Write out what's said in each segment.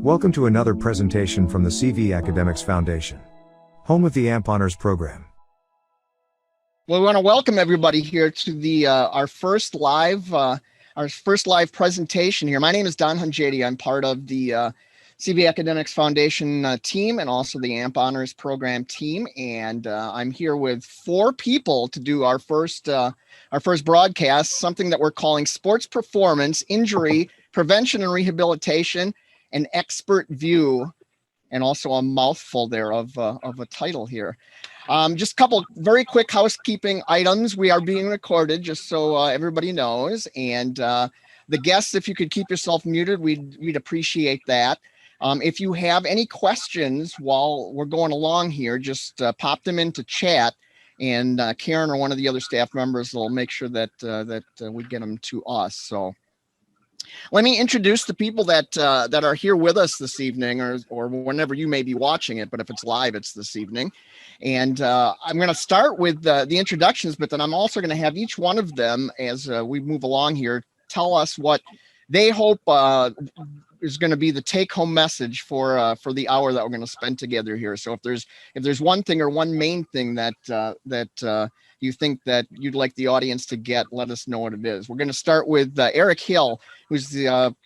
Welcome to another presentation from the CV Academics Foundation, home of the AMP Honors Program. Well, we want to welcome everybody here to the our first live presentation here. My name is Don Hunjady. I'm part of the CV Academics Foundation team and also the AMP Honors Program team, and I'm here with four people to do our first broadcast, something that we're calling Sports Performance, Injury, Prevention and Rehabilitation, an Expert View, and also a mouthful there of a title here. Just a couple very quick housekeeping items. We are being recorded, just so everybody knows. And the guests, if you could keep yourself muted, we'd appreciate that. If you have any questions while we're going along here, just pop them into chat, and Karen or one of the other staff members will make sure that we get them to us. So let me introduce the people that are here with us this evening, or whenever you may be watching it, but if it's live, it's this evening. And I'm going to start with the introductions, but then I'm also going to have each one of them, as we move along here, tell us what they hope is going to be the take-home message for the hour that we're going to spend together here. So if there's one thing or one main thing that you think that you'd like the audience to get, let us know what it is. We're going to start with Eric Hill, who's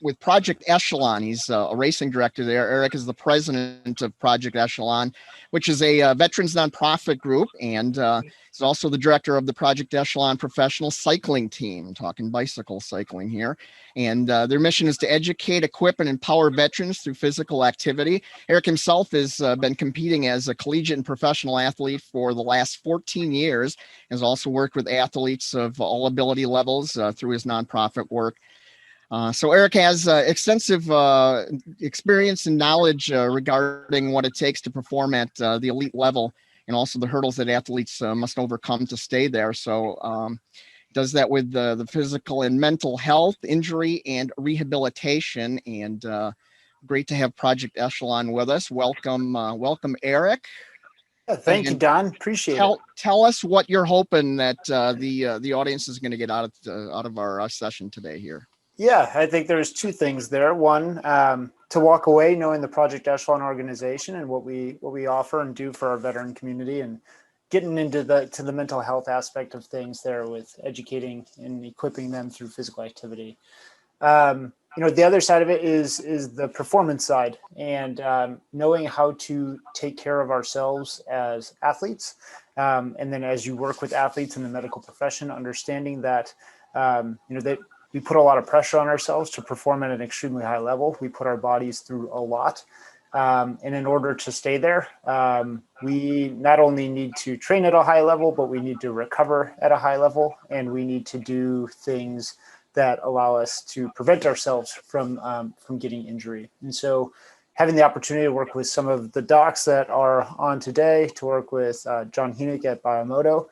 with Project Echelon. He's a racing director there. Eric is the president of Project Echelon, which is a veterans nonprofit group, and he's also the director of the Project Echelon professional cycling team, talking bicycle cycling here. And their mission is to educate, equip, and empower veterans through physical activity. Eric himself has been competing as a collegiate and professional athlete for the last 14 years, has also worked with athletes of all ability levels through his nonprofit work. So Eric has extensive experience and knowledge regarding what it takes to perform at the elite level, and also the hurdles that athletes must overcome to stay there. So does that with the physical and mental health, injury, and rehabilitation. And great to have Project Echelon with us. Welcome, Eric. Thank you, Don. Appreciate it. Tell us what you're hoping that the audience is going to get out of our session today here. Yeah, I think there's two things there. One, to walk away knowing the Project Echelon organization and what we offer and do for our veteran community, and getting into the mental health aspect of things there with educating and equipping them through physical activity. The other side of it is the performance side, and knowing how to take care of ourselves as athletes. And then as you work with athletes in the medical profession, understanding that, that we put a lot of pressure on ourselves to perform at an extremely high level. We put our bodies through a lot. And in order to stay there, we not only need to train at a high level, but we need to recover at a high level, and we need to do things that allow us to prevent ourselves from getting injury. And so having the opportunity to work with some of the docs that are on today, to work with John Huenink at BioMoto,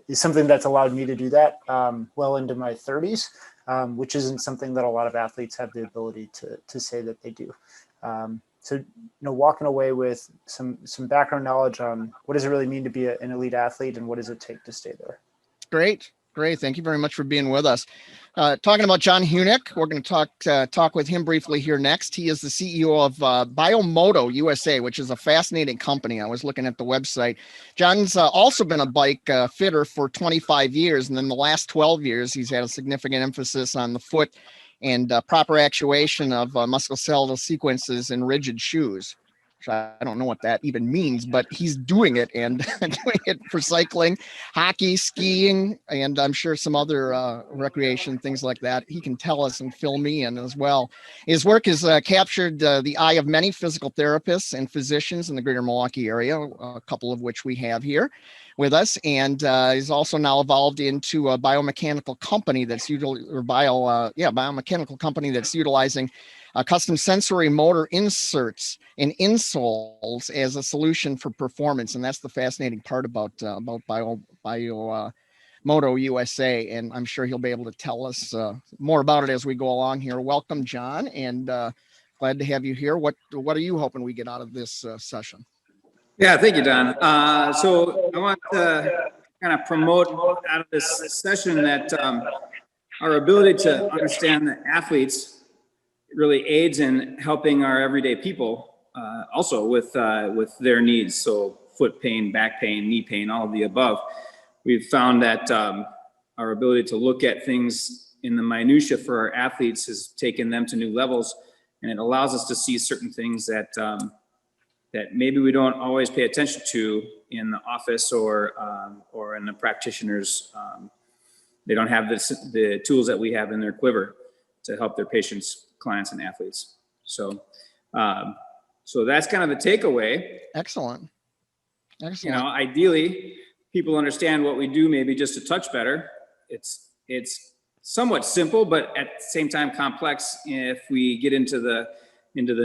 is something that's allowed me to do that well into my 30s, which isn't something that a lot of athletes have the ability to say that they do. So, walking away with some background knowledge on what does it really mean to be an elite athlete, and what does it take to stay there. Great. Thank you very much for being with us. Talking about John Huenink, we're going to talk with him briefly here next. He is the CEO of BioMoto USA, which is a fascinating company. I was looking at the website. John's also been a bike fitter for 25 years, and then the last 12 years, he's had a significant emphasis on the foot and proper actuation of musculoskeletal sequences in rigid shoes. I don't know what that even means, but he's doing it, and doing it for cycling, hockey, skiing, and I'm sure some other recreation, things like that. He can tell us and fill me in as well. His work has captured the eye of many physical therapists and physicians in the greater Milwaukee area, a couple of which we have here with us, and he's also now evolved into a biomechanical company that's biomechanical company that's utilizing custom sensory motor inserts and insoles as a solution for performance. And that's the fascinating part about BioMoto USA. And I'm sure he'll be able to tell us more about it as we go along here. Welcome, John, and glad to have you here. What are you hoping we get out of this session? Yeah, thank you, Don. So I want to kind of promote out of this session that our ability to understand the athletes really aids in helping our everyday people also with their needs. So foot pain, back pain, knee pain, all of the above. We've found that our ability to look at things in the minutia for our athletes has taken them to new levels, and it allows us to see certain things that that maybe we don't always pay attention to in the office or in the practitioners. They don't have the tools that we have in their quiver to help their patients, clients, and athletes. So, so that's kind of the takeaway. Excellent. You know, ideally, people understand what we do maybe just a touch better. It's somewhat simple, but at the same time complex if we get into the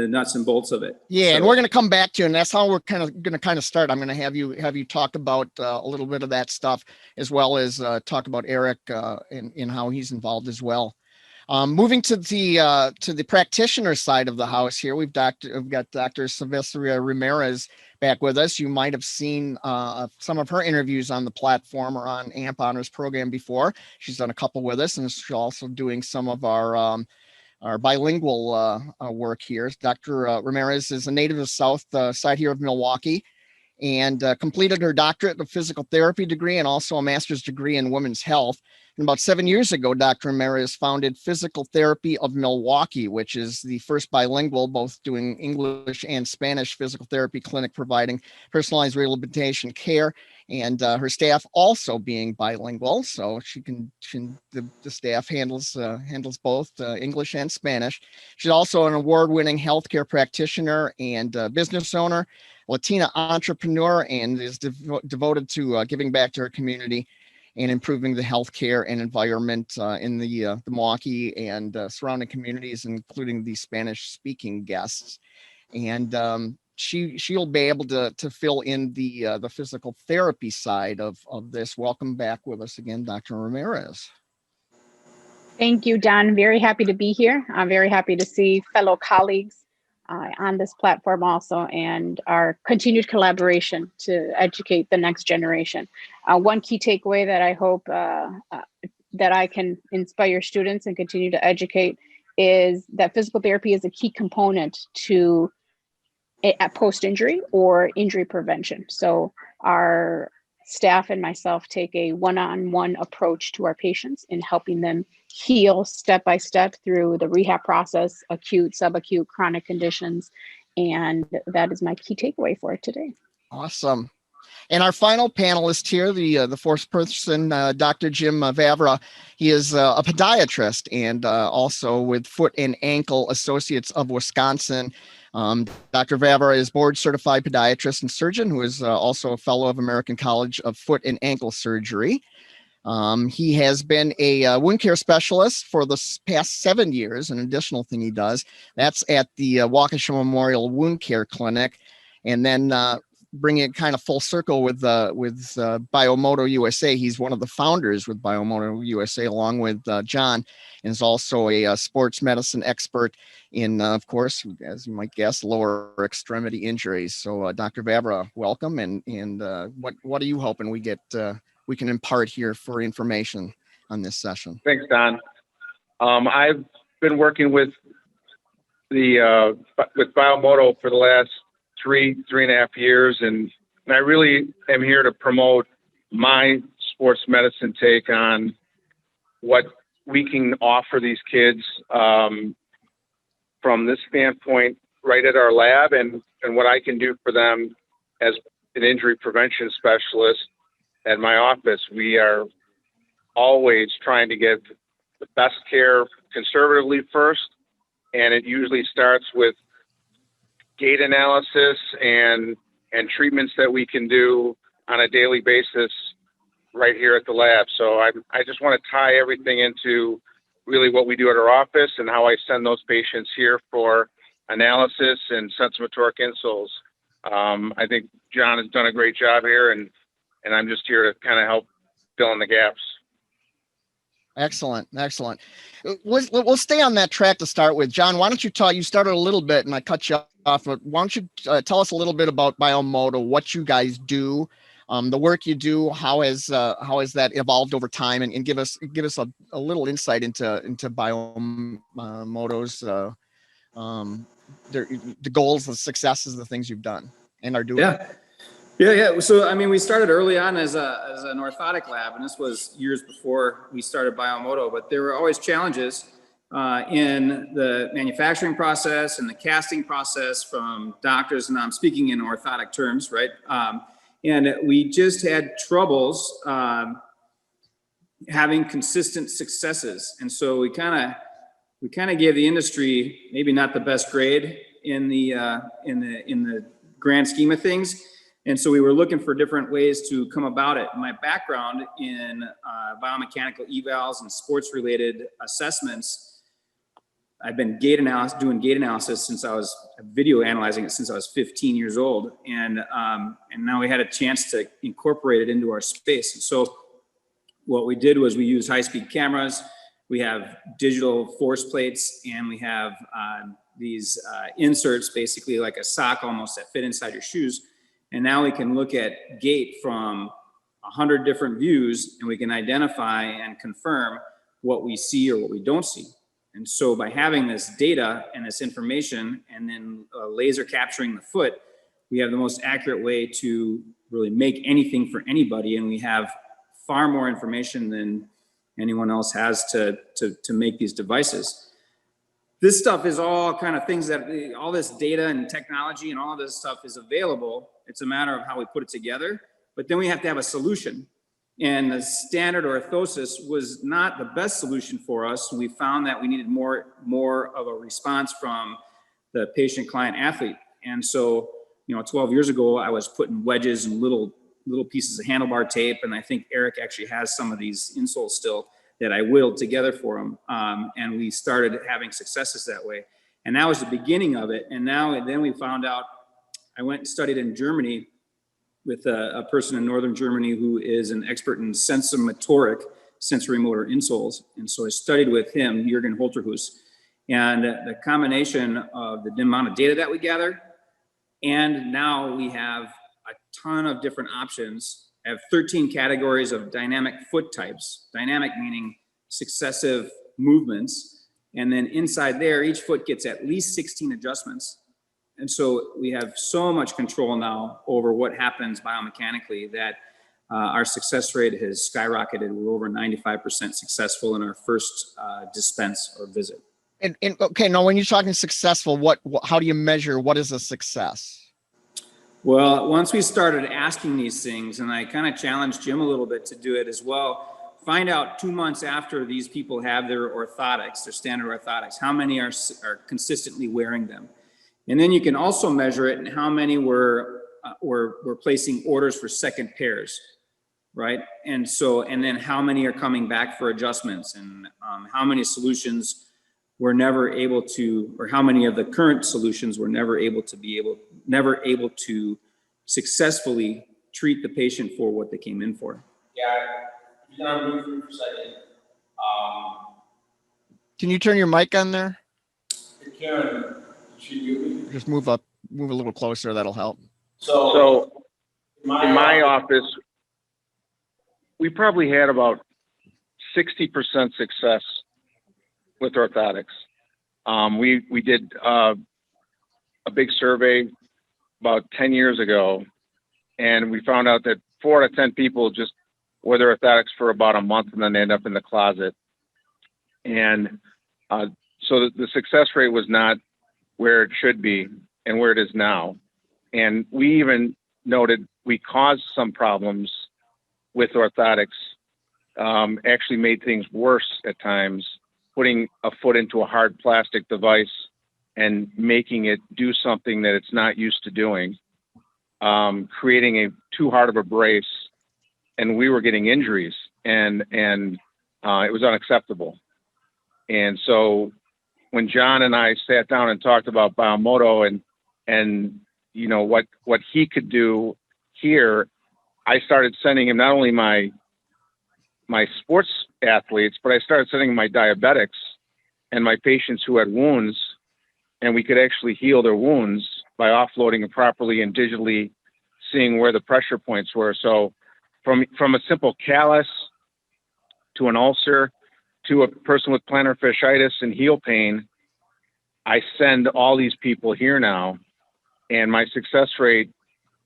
nuts and bolts of it. Yeah, so, and we're going to come back to, and that's how we're going to start. I'm going to have you talk about a little bit of that stuff, as well as talk about Eric and how he's involved as well. Moving to the practitioner side of the house here, we've got Dr. Sylvestra Ramirez back with us. You might have seen some of her interviews on the platform or on AMP Honors program before. She's done a couple with us, and she's also doing some of our bilingual work here. Dr. Ramirez is a native of the south side here of Milwaukee, and completed her doctorate of physical therapy degree and also a master's degree in women's health. And about 7 years ago, Dr. Ramirez founded Physical Therapy of Milwaukee, which is the first bilingual, both doing English and Spanish physical therapy clinic, providing personalized rehabilitation care, and her staff also being bilingual. So the staff handles both English and Spanish. She's also an award-winning healthcare practitioner and business owner, Latina entrepreneur, and is devoted to giving back to her community and improving the healthcare and environment in the Milwaukee and surrounding communities, including the Spanish-speaking guests. And she'll be able to fill in the physical therapy side of this. Welcome back with us again, Dr. Ramirez. Thank you, Don. Very happy to be here. I'm very happy to see fellow colleagues on this platform also, and our continued collaboration to educate the next generation. One key takeaway that I hope that I can inspire students and continue to educate is that physical therapy is a key component to at post-injury or injury prevention. So our staff and myself take a one-on-one approach to our patients in helping them heal step by step through the rehab process, acute, subacute, chronic conditions. And that is my key takeaway for today. Awesome. And our final panelist here, the fourth person, Dr. Jim Vavra. He is a podiatrist and also with Foot and Ankle Associates of Wisconsin. Dr. Vavra is board certified podiatrist and surgeon who is also a fellow of American College of Foot and Ankle Surgery. He has been a wound care specialist for the past 7 years. An additional thing he does, that's at the Waukesha Memorial Wound Care Clinic. And then bringing it kind of full circle with BioMoto USA. He's one of the founders with BioMoto USA, along with John, and is also a sports medicine expert in, of course, as you might guess, lower extremity injuries. So, Dr. Vavra, welcome. And what are you hoping we can impart here for information on this session? Thanks, Don. I've been working with BioMoto for the last three and a half years, and I really am here to promote my sports medicine take on what we can offer these kids from this standpoint right at our lab, and what I can do for them as an injury prevention specialist at my office. We are always trying to get the best care conservatively first, and it usually starts with gait analysis and treatments that we can do on a daily basis right here at the lab. So I just want to tie everything into really what we do at our office and how I send those patients here for analysis and sensomotoric insoles. I think John has done a great job here, and I'm just here to kind of help fill in the gaps. Excellent. We'll stay on that track to start with. John, why don't you started a little bit and I cut you off, but why don't you tell us a little bit about BioMoto, what you guys do, the work you do, how has that evolved over time, and give us a little insight into BioMoto's the goals, the successes, the things you've done and are doing. Yeah. So, I mean, we started early on as an orthotic lab, and this was years before we started BioMoto, but there were always challenges in the manufacturing process and the casting process from doctors, and I'm speaking in orthotic terms, right? And we just had troubles having consistent successes. And so we kind of gave the industry maybe not the best grade in the grand scheme of things. And so we were looking for different ways to come about it. My background in biomechanical evals and sports related assessments, I've been doing gait analysis since I was video analyzing it since I was 15 years old. And now we had a chance to incorporate it into our space. And so what we did was we used high-speed cameras. We have digital force plates, and we have these inserts, basically like a sock almost, that fit inside your shoes. And now we can look at gait from 100 different views, and we can identify and confirm what we see or what we don't see. And so by having this data and this information, and then laser capturing the foot, we have the most accurate way to really make anything for anybody. And we have far more information than anyone else has to make these devices. This stuff is all kind of things that all this data and technology and all this stuff is available. It's a matter of how we put it together, but then we have to have a solution. And the standard orthosis was not the best solution for us. We found that we needed more of a response from the patient, client, athlete. And so, 12 years ago, I was putting wedges and little pieces of handlebar tape. And I think Eric actually has some of these insoles still that I whittled together for him. And we started having successes that way. And that was the beginning of it. And then we found out, I went and studied in Germany with a person in Northern Germany who is an expert in sensomotoric sensory motor insoles. And so I studied with him, Jürgen Holterhuis, and the combination of the amount of data that we gathered, and now we have a ton of different options. I have 13 categories of dynamic foot types, dynamic meaning successive movements. And then inside there, each foot gets at least 16 adjustments. And so we have so much control now over what happens biomechanically that our success rate has skyrocketed. We're over 95% successful in our first dispense or visit. And okay, now when you're talking successful, how do you measure what is a success? Well, once we started asking these things, and I kind of challenged Jim a little bit to do it as well, find out 2 months after these people have their orthotics, their standard orthotics, how many are consistently wearing them. And then you can also measure it in how many were placing orders for second pairs, right? And then how many are coming back for adjustments, and how many solutions were never able to, or how many of the current solutions were never able to successfully treat the patient for what they came in for. Yeah, you're gonna move through for a second. Can you turn your mic on there? Karen, just move a little closer. That'll help. So in my office, we probably had about 60% success with orthotics. We did a big survey about 10 years ago, and we found out that 4 out of 10 people just wear their orthotics for about a month and then they end up in the closet. And so the success rate was not where it should be and where it is now. And we even noted we caused some problems with orthotics, actually made things worse at times, putting a foot into a hard plastic device and making it do something that it's not used to doing, creating too hard of a brace, and we were getting injuries, and it was unacceptable. And so when John and I sat down and talked about BioMoto and what he could do here, I started sending him not only my sports athletes, but I started sending him my diabetics and my patients who had wounds, and we could actually heal their wounds by offloading it properly and digitally seeing where the pressure points were. So from a simple callus to an ulcer to a person with plantar fasciitis and heel pain, I send all these people here now, and my success rate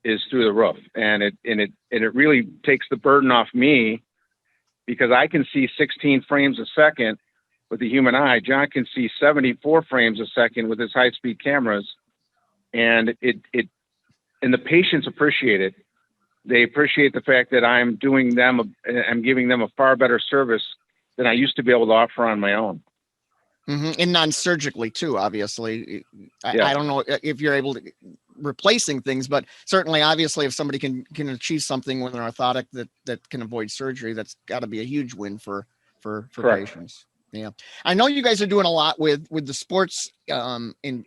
is through the roof. And it really takes the burden off me, because I can see 16 frames a second with the human eye. John can see 74 frames a second with his high-speed cameras, and and the patients appreciate it. They appreciate the fact that I'm giving them a far better service than I used to be able to offer on my own. And non-surgically too, obviously. Yeah. I don't know if you're able to replacing things, but certainly, obviously, if somebody can achieve something with an orthotic that can avoid surgery, that's got to be a huge win for Correct. patients. Yeah, I know you guys are doing a lot with the sports in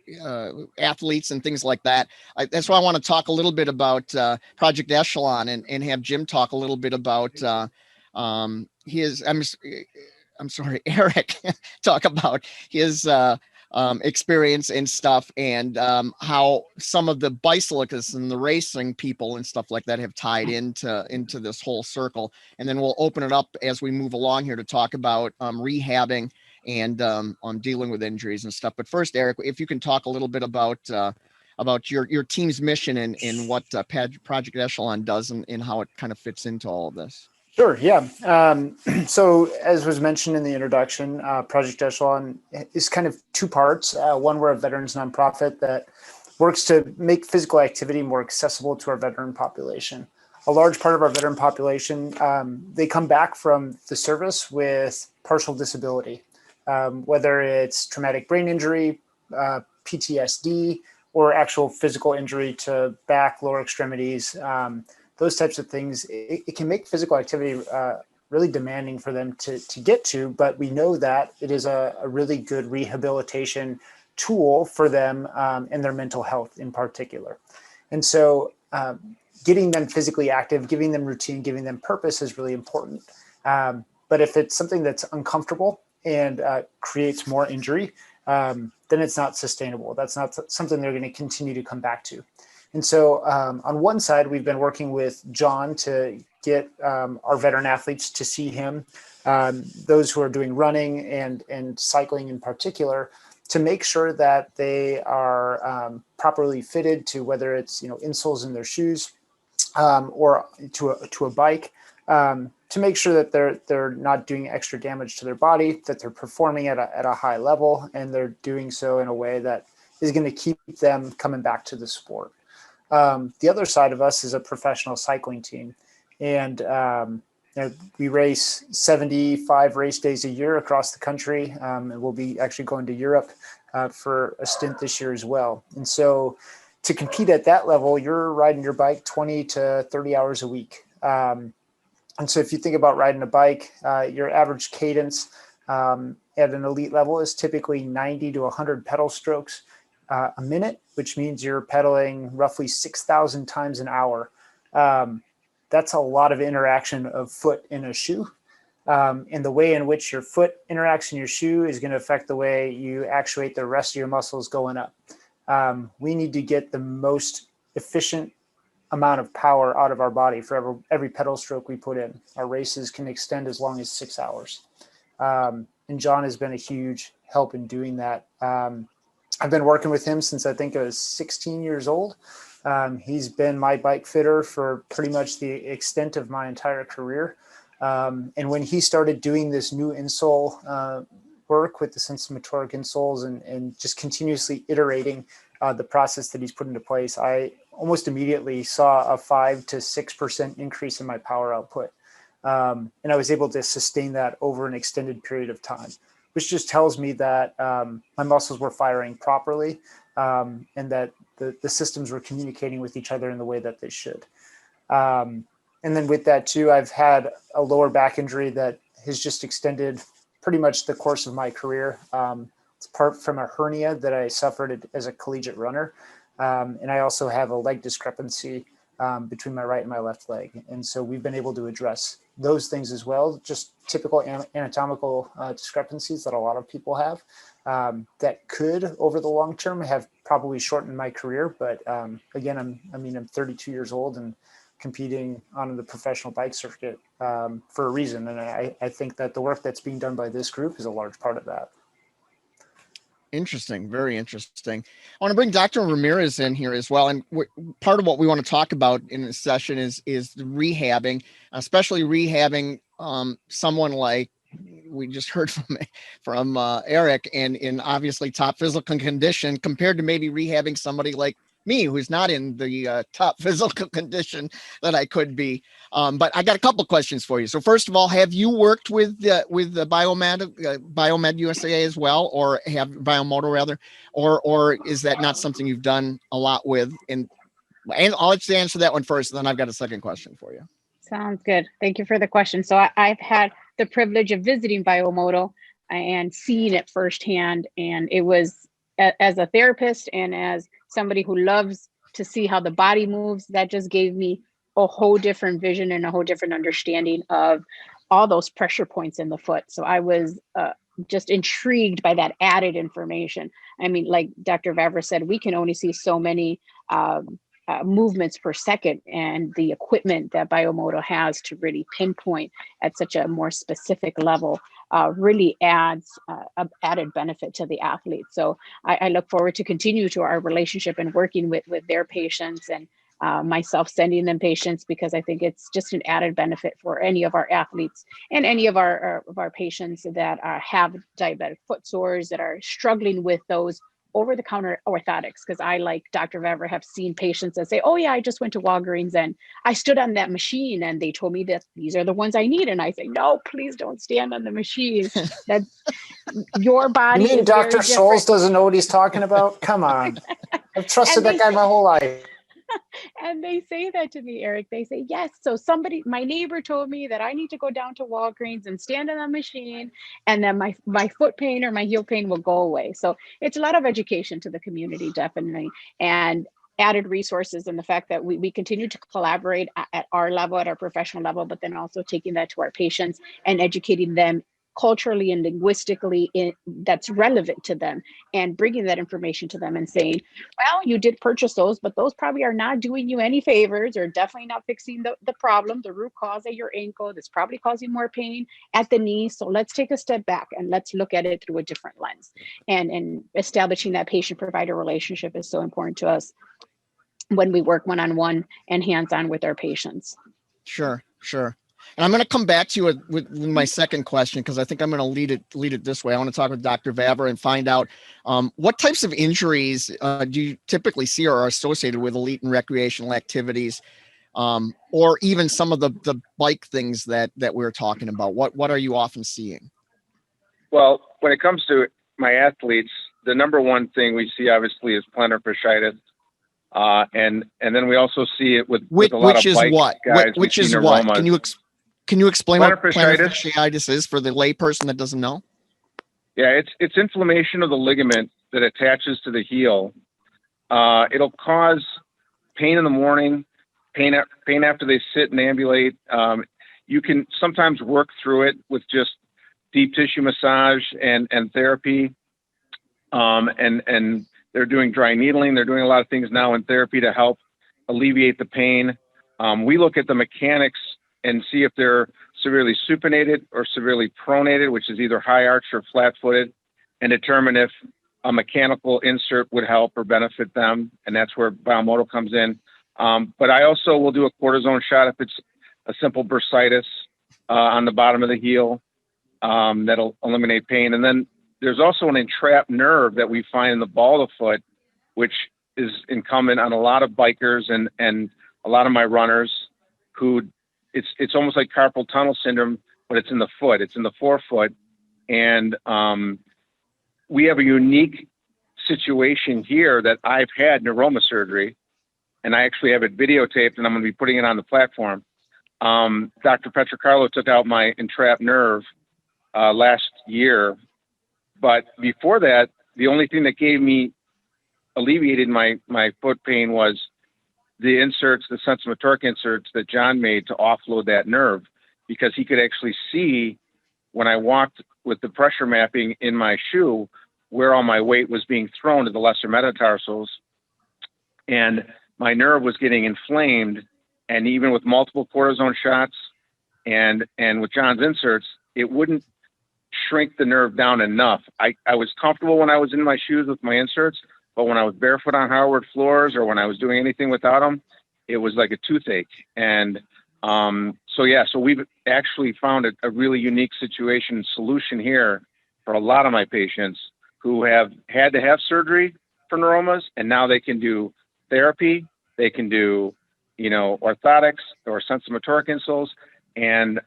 athletes and things like that. That's why I want to talk a little bit about Project Echelon and have Jim talk a little bit about his. I'm sorry, Eric, talk about his experience and stuff, and how some of the bicyclists and the racing people and stuff like that have tied into this whole circle. And then we'll open it up as we move along here to talk about rehabbing and on dealing with injuries and stuff. But first, Eric, if you can talk a little bit about your team's mission and what Project Echelon does and how it kind of fits into all of this. Sure. Yeah. So as was mentioned in the introduction, Project Echelon is kind of two parts. One, we're a veterans nonprofit that works to make physical activity more accessible to our veteran population. A large part of our veteran population, they come back from the service with partial disability, whether it's traumatic brain injury, PTSD, or actual physical injury to back, lower extremities, those types of things. It can make physical activity really demanding for them to get to, but we know that it is a really good rehabilitation tool for them and their mental health in particular. And so getting them physically active, giving them routine, giving them purpose is really important. But if it's something that's uncomfortable and creates more injury, then it's not sustainable. That's not something they're going to continue to come back to. And so on one side, we've been working with John to get our veteran athletes to see him, those who are doing running and cycling in particular, to make sure that they are properly fitted to, whether it's insoles in their shoes or to a bike, to make sure that they're not doing extra damage to their body, that they're performing at a high level, and they're doing so in a way that is going to keep them coming back to the sport. The other side of us is a professional cycling team, and we race 75 race days a year across the country, and we'll be actually going to Europe for a stint this year as well. And so to compete at that level, you're riding your bike 20 to 30 hours a week. And so if you think about riding a bike, your average cadence at an elite level is typically 90 to 100 pedal strokes a minute, which means you're pedaling roughly 6,000 times an hour. That's a lot of interaction of foot in a shoe. And the way in which your foot interacts in your shoe is going to affect the way you actuate the rest of your muscles going up. We need to get the most efficient amount of power out of our body for every pedal stroke we put in. Our races can extend as long as 6 hours. And John has been a huge help in doing that. I've been working with him since I think I was 16 years old. He's been my bike fitter for pretty much the extent of my entire career. And when he started doing this new insole work with the sensomotoric insoles and just continuously iterating the process that he's put into place, I almost immediately saw a 5 to 6% increase in my power output. And I was able to sustain that over an extended period of time, which just tells me that my muscles were firing properly and that the systems were communicating with each other in the way that they should. And then with that too, I've had a lower back injury that has just extended pretty much the course of my career. It's part from a hernia that I suffered as a collegiate runner. And I also have a leg discrepancy between my right and my left leg. And so we've been able to address those things as well, just typical anatomical discrepancies that a lot of people have that could, over the long term, have probably shortened my career. But again, I'm 32 years old and competing on the professional bike circuit for a reason. And I think that the work that's being done by this group is a large part of that. Interesting. Very interesting. I want to bring Dr. Ramirez in here as well. And part of what we want to talk about in this session is the rehabbing, especially rehabbing someone like we just heard from Eric, and in obviously top physical condition compared to maybe rehabbing somebody like me, who's not in the top physical condition that I could be. But I got a couple questions for you. So first of all, have you worked with the Biomed USA as well, or have BioMoto rather, or is that not something you've done a lot with? And I'll let you answer that one first, and then I've got a second question for you. Sounds good. Thank you for the question. So I've had the privilege of visiting BioMoto and seeing it firsthand. And it was, as a therapist and as somebody who loves to see how the body moves, that just gave me a whole different vision and a whole different understanding of all those pressure points in the foot. So I was just intrigued by that added information. I mean, like Dr. Vavra said, we can only see so many movements per second, and the equipment that BioMoto has to really pinpoint at such a more specific level really adds added benefit to the athlete. So I look forward to continue to our relationship and working with their patients, and myself sending them patients, because I think it's just an added benefit for any of our athletes and any of our patients that have diabetic foot sores, that are struggling with those over-the-counter orthotics. Because I, like Dr. Vavra, have seen patients that say, oh yeah, I just went to Walgreens and I stood on that machine and they told me that these are the ones I need. And I say, no, please don't stand on the machine. That your body You mean is Dr. very Scholes different. doesn't know what he's talking about? Come on. I've trusted that guy my whole life. And they say that to me, Eric. They say, yes. So my neighbor told me that I need to go down to Walgreens and stand on a machine, and then my foot pain or my heel pain will go away. So it's a lot of education to the community, definitely. And added resources, and the fact that we continue to collaborate at our level, at our professional level, but then also taking that to our patients and educating them culturally and linguistically that's relevant to them, and bringing that information to them and saying, well, you did purchase those, but those probably are not doing you any favors, or definitely not fixing the problem, the root cause at your ankle that's probably causing more pain at the knee. So let's take a step back and let's look at it through a different lens. And establishing that patient-provider relationship is so important to us when we work one-on-one and hands-on with our patients. Sure. And I'm going to come back to you with my second question, because I think I'm going to lead it this way. I want to talk with Dr. Vavra and find out what types of injuries do you typically see or are associated with elite and recreational activities, or even some of the bike things that we were talking about. What are you often seeing? Well, when it comes to my athletes, the number one thing we see obviously is plantar fasciitis. And then we also see it with a lot of bike guys. Which is what? Can you explain what plantar fasciitis is for the layperson that doesn't know? Yeah, it's inflammation of the ligament that attaches to the heel. It'll cause pain in the morning, pain after they sit and ambulate. You can sometimes work through it with just deep tissue massage and therapy. And they're doing dry needling. They're doing a lot of things now in therapy to help alleviate the pain. We look at the mechanics and see if they're severely supinated or severely pronated, which is either high arch or flat footed, and determine if a mechanical insert would help or benefit them. And that's where BioMoto comes in. But I also will do a cortisone shot if it's a simple bursitis on the bottom of the heel. That'll eliminate pain. And then there's also an entrapped nerve that we find in the ball of the foot, which is incumbent on a lot of bikers and a lot of my runners who it's almost like carpal tunnel syndrome, but it's in the foot, it's in the forefoot. And we have a unique situation here that I've had neuroma surgery, and I actually have it videotaped, and I'm going to be putting it on the platform. Dr. Petrocarlo took out my entrapped nerve last year, but before that, the only thing that alleviated my foot pain was the inserts, the sensomotoric inserts that John made to offload that nerve, because he could actually see when I walked with the pressure mapping in my shoe where all my weight was being thrown to the lesser metatarsals, and my nerve was getting inflamed. And even with multiple cortisone shots and with John's inserts, it wouldn't shrink the nerve down enough. I was comfortable when I was in my shoes with my inserts, but when I was barefoot on hardwood floors or when I was doing anything without them, it was like a toothache. And so we've actually found a really unique solution here for a lot of my patients who have had to have surgery for neuromas, and now they can do therapy, they can do, orthotics or sensomotoric insoles, and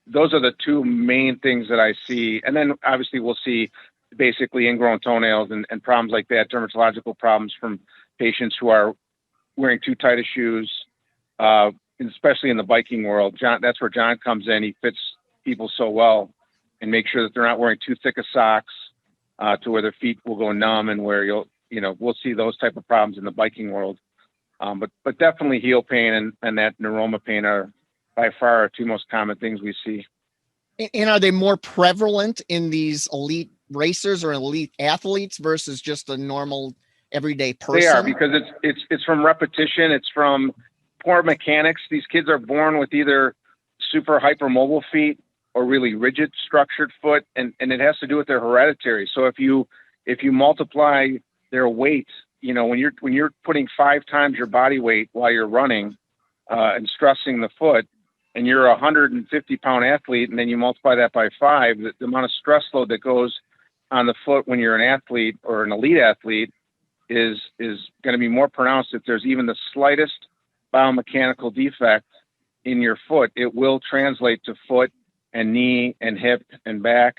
those are the two main things that I see. And then obviously we'll see basically ingrown toenails and problems like that, dermatological problems from patients who are wearing too tight of shoes, especially in the biking world. John, that's where John comes in. He fits people so well and make sure that they're not wearing too thick of socks to where their feet will go numb, and where we'll see those type of problems in the biking world. But definitely heel pain and that neuroma pain are by far our two most common things we see. And are they more prevalent in these elite racers or elite athletes versus just a normal everyday person? They are, because it's from repetition. It's from poor mechanics. These kids are born with either super hypermobile feet or really rigid structured foot, and it has to do with their hereditary. So if you multiply their weight, when you're putting 5 times your body weight while you're running and stressing the foot, and you're a 150-pound athlete, and then you multiply that by 5, the amount of stress load that goes on the foot when you're an athlete or an elite athlete is going to be more pronounced. If there's even the slightest biomechanical defect in your foot, it will translate to foot and knee and hip and back.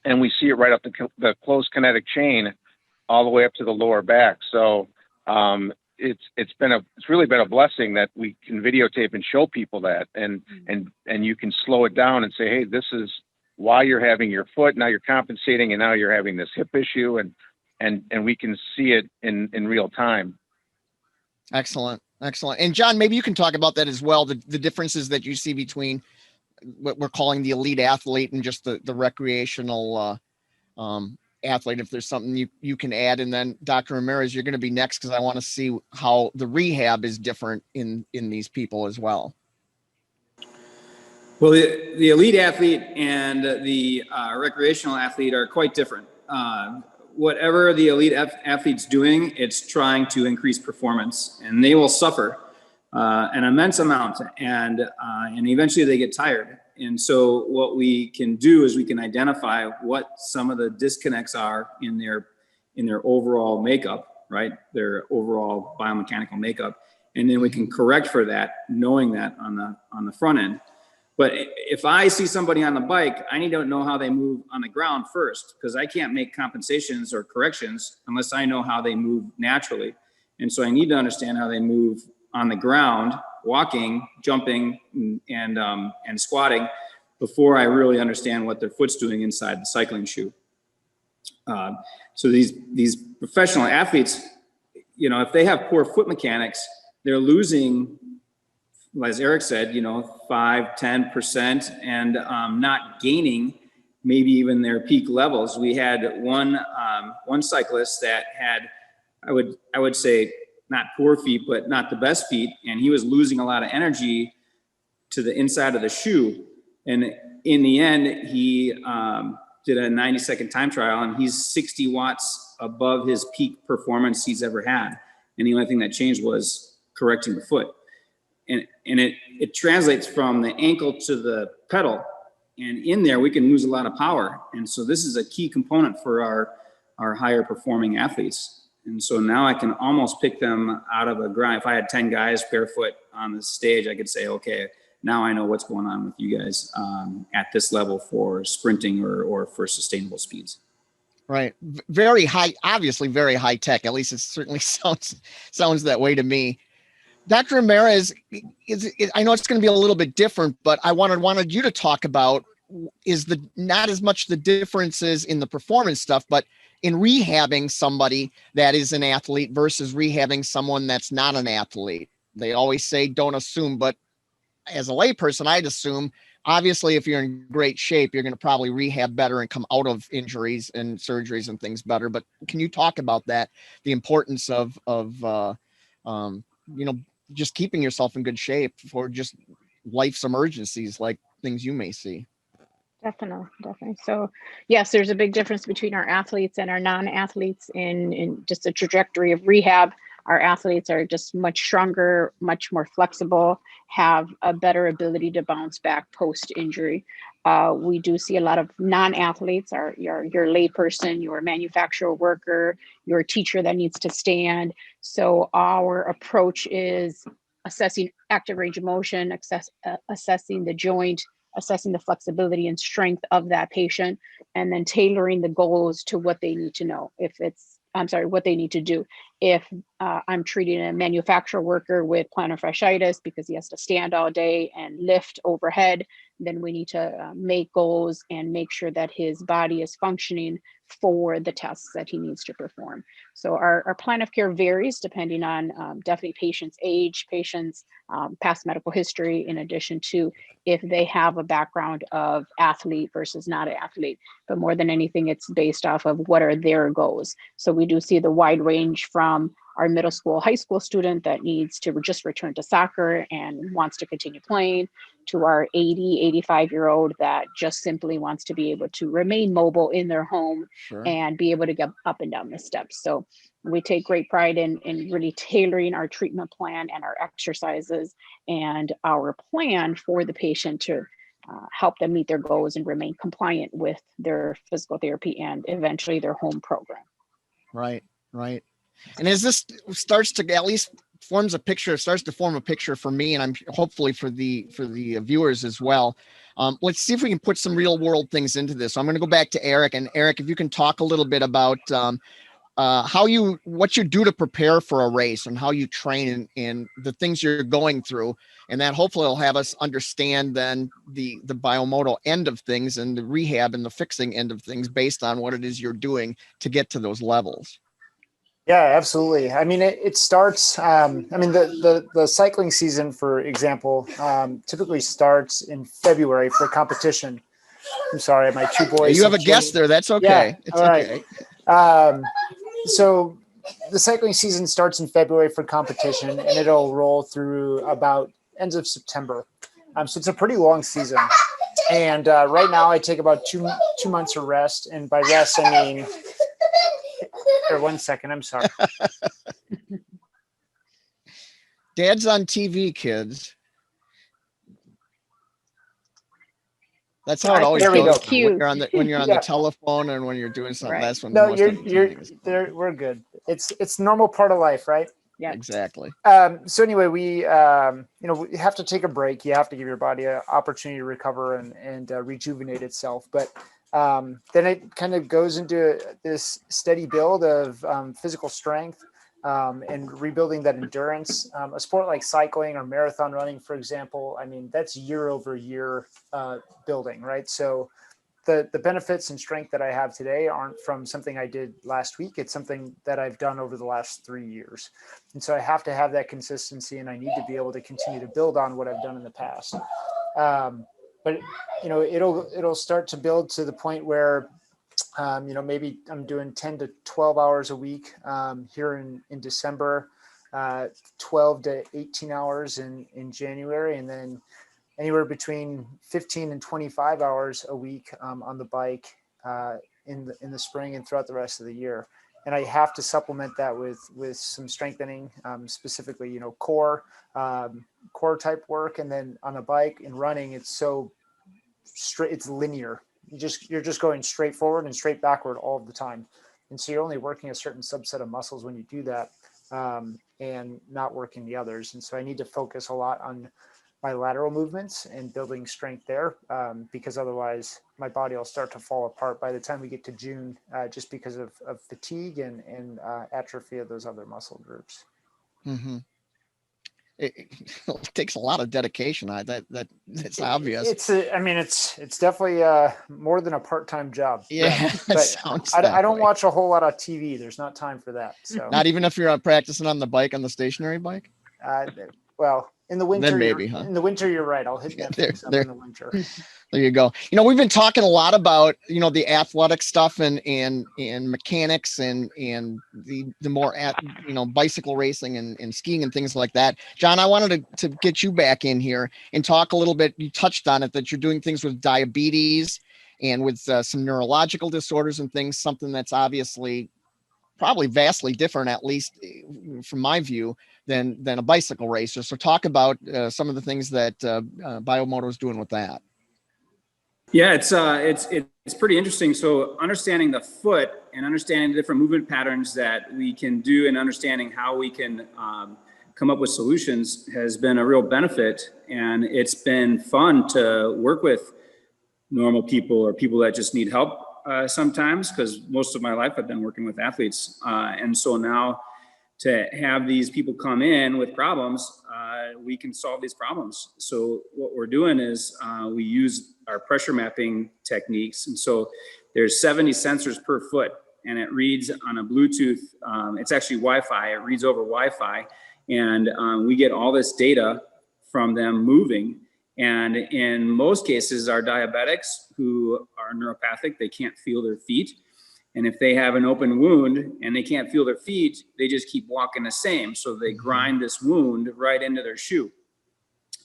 And we see it right up the closed kinetic chain all the way up to the lower back. So it's really been a blessing that we can videotape and show people that, and you can slow it down and say, hey, this is why you're having your foot. Now you're compensating, and now you're having this hip issue, and we can see it in real time. Excellent. And John, maybe you can talk about that as well. The differences that you see between what we're calling the elite athlete and just the recreational athlete, if there's something you can add. And then Dr. Ramirez, you're going to be next, because I want to see how the rehab is different in these people as well. Well, the elite athlete and the recreational athlete are quite different. Whatever the elite athlete's doing, it's trying to increase performance, and they will suffer an immense amount, and eventually they get tired. And so what we can do is we can identify what some of the disconnects are in their overall makeup, right? Their overall biomechanical makeup. And then we can correct for that, knowing that on the front end. But if I see somebody on the bike, I need to know how they move on the ground first, because I can't make compensations or corrections unless I know how they move naturally. And so I need to understand how they move on the ground, walking, jumping, and squatting, before I really understand what their foot's doing inside the cycling shoe. So these professional athletes, if they have poor foot mechanics, they're losing, as Eric said, 5-10%, and not gaining maybe even their peak levels. We had one cyclist that had, I would say, not poor feet, but not the best feet, and he was losing a lot of energy to the inside of the shoe. And in the end, he did a 90-second time trial, and he's 60 watts above his peak performance he's ever had. And the only thing that changed was correcting the foot. And it translates from the ankle to the pedal, and in there we can lose a lot of power. And so this is a key component for our higher performing athletes. And so now I can almost pick them out of a grind. If I had 10 guys barefoot on the stage, I could say, okay, now I know what's going on with you guys at this level for sprinting or for sustainable speeds. Right. Very high, obviously very high tech. At least it certainly sounds that way to me. Dr. Ramirez, I know it's going to be a little bit different, but I wanted you to talk about not as much the differences in the performance stuff, but in rehabbing somebody that is an athlete versus rehabbing someone that's not an athlete. They always say don't assume, but as a layperson, I'd assume, obviously, if you're in great shape, you're going to probably rehab better and come out of injuries and surgeries and things better. But can you talk about that, the importance of just keeping yourself in good shape for just life's emergencies, like things you may see? Definitely. So yes, there's a big difference between our athletes and our non-athletes in just the trajectory of rehab. Our athletes are just much stronger, much more flexible, have a better ability to bounce back post-injury. We do see a lot of non-athletes, your layperson, your manufacturer worker, your teacher that needs to stand. So our approach is assessing active range of motion, assessing the joint, assessing the flexibility and strength of that patient, and then tailoring the goals to what they need to know. What they need to do. If I'm treating a manufacturer worker with plantar fasciitis because he has to stand all day and lift overhead, then we need to make goals and make sure that his body is functioning for the tasks that he needs to perform. So our plan of care varies depending on definitely patient's age, patient's past medical history, in addition to if they have a background of athlete versus not an athlete. But more than anything, it's based off of what are their goals. So we do see the wide range from our middle school, high school student that needs to just return to soccer and wants to continue playing, to our 80, 85-year-old that just simply wants to be able to remain mobile in their home and be able to get up and down the steps. So we take great pride in really tailoring our treatment plan and our exercises and our plan for the patient to help them meet their goals and remain compliant with their physical therapy and eventually their home program. Right. And as this starts to at least starts to form a picture for me, and I'm hopefully for the viewers as well. Let's see if we can put some real world things into this. So I'm going to go back to Eric, and Eric, if you can talk a little bit about what you do to prepare for a race and how you train and the things you're going through, and that hopefully will have us understand then the BioMoto end of things and the rehab and the fixing end of things based on what it is you're doing to get to those levels. Yeah, absolutely. I mean, it starts, the cycling season, for example, typically starts in February for competition. I'm sorry, my two boys. You have a guest there. That's okay. Yeah, it's all okay. Right. So the cycling season starts in February for competition, and it'll roll through about ends of September. So it's a pretty long season. And right now I take about two months of rest. And by rest, I mean, here, 1 second, I'm sorry. Dad's on TV, kids. That's how it always goes. When you're on the telephone and when you're doing something, that's when we're good. It's normal part of life, right? Yeah, exactly. So anyway, we have to take a break. You have to give your body an opportunity to recover and rejuvenate itself. But then it kind of goes into this steady build of physical strength and rebuilding that endurance. A sport like cycling or marathon running, for example, I mean, that's year over year building, right? So the benefits and strength that I have today aren't from something I did last week. It's something that I've done over the last 3 years. And so I have to have that consistency, and I need to be able to continue to build on what I've done in the past. But it'll start to build to the point where, maybe I'm doing 10 to 12 hours a week here in December, 12 to 18 hours in January, and then anywhere between 15 and 25 hours a week on the bike in the spring and throughout the rest of the year. And I have to supplement that with some strengthening, specifically, core type work. And then on a bike and running, it's so straight, it's linear. You're just going straight forward and straight backward all the time. And so you're only working a certain subset of muscles when you do that and not working the others. And so I need to focus a lot on my lateral movements and building strength there, because otherwise my body will start to fall apart by the time we get to June, just because of fatigue and atrophy of those other muscle groups. Mm-hmm. It takes a lot of dedication. That's obvious. It's definitely more than a part-time job. Yeah, but I don't watch a whole lot of TV. There's not time for that. So not even if you're practicing on the bike, on the stationary bike. Well, in the winter, then maybe, in the winter, you're right. I'll hit Netflix up in the winter. There you go. We've been talking a lot about, the athletic stuff and mechanics and the more bicycle racing and skiing and things like that. John, I wanted to get you back in here and talk a little bit. You touched on it, that you're doing things with diabetes and with some neurological disorders and things, something that's obviously probably vastly different, at least from my view, than a bicycle racer. So talk about some of the things that BioMoto is doing with that. Yeah, it's pretty interesting. So understanding the foot and understanding the different movement patterns that we can do and understanding how we can come up with solutions has been a real benefit. And it's been fun to work with normal people or people that just need help sometimes, because most of my life I've been working with athletes. And so now to have these people come in with problems, we can solve these problems. So what we're doing is we use our pressure mapping techniques. And so there's 70 sensors per foot, and it reads on a Bluetooth. It's actually Wi-Fi. It reads over Wi-Fi. And we get all this data from them moving. And in most cases, our diabetics who are neuropathic, they can't feel their feet. And if they have an open wound and they can't feel their feet, they just keep walking the same. So they grind this wound right into their shoe.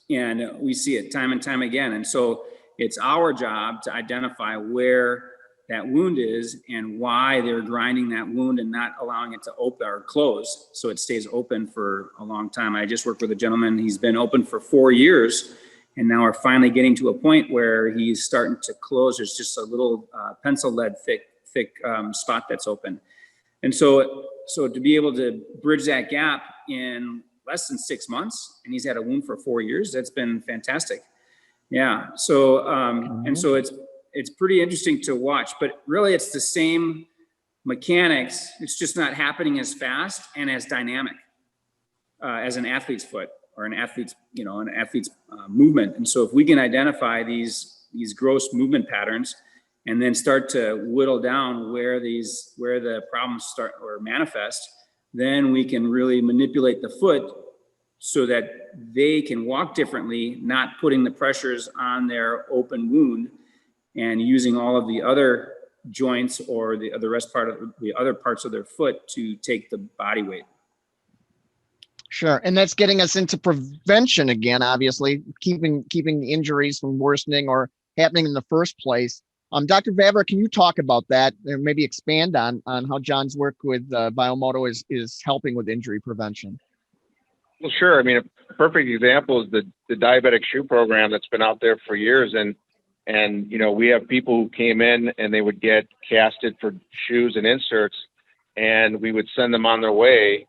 And we see it time and time again. And so it's our job to identify where that wound is and why they're grinding that wound and not allowing it to open or close so it stays open for a long time. I just worked with a gentleman, he's been open for 4 years, and now we're finally getting to a point where he's starting to close. There's just a little pencil lead thick spot that's open. And so to be able to bridge that gap in less than 6 months, and he's had a wound for 4 years, that's been fantastic. Yeah. So, and so it's pretty interesting to watch, but really it's the same mechanics. It's just not happening as fast and as dynamic as an athlete's foot or an athlete's, movement. And so if we can identify these gross movement patterns and then start to whittle down where the problems start or manifest, then we can really manipulate the foot so that they can walk differently, not putting the pressures on their open wound and using all of the other joints or the other parts of their foot to take the body weight. Sure. And that's getting us into prevention again, obviously, keeping the injuries from worsening or happening in the first place. Dr. Vavra, can you talk about that and maybe expand on how John's work with BioMoto is helping with injury prevention? Well, sure. I mean, a perfect example is the diabetic shoe program that's been out there for years. And we have people who came in and they would get casted for shoes and inserts, and we would send them on their way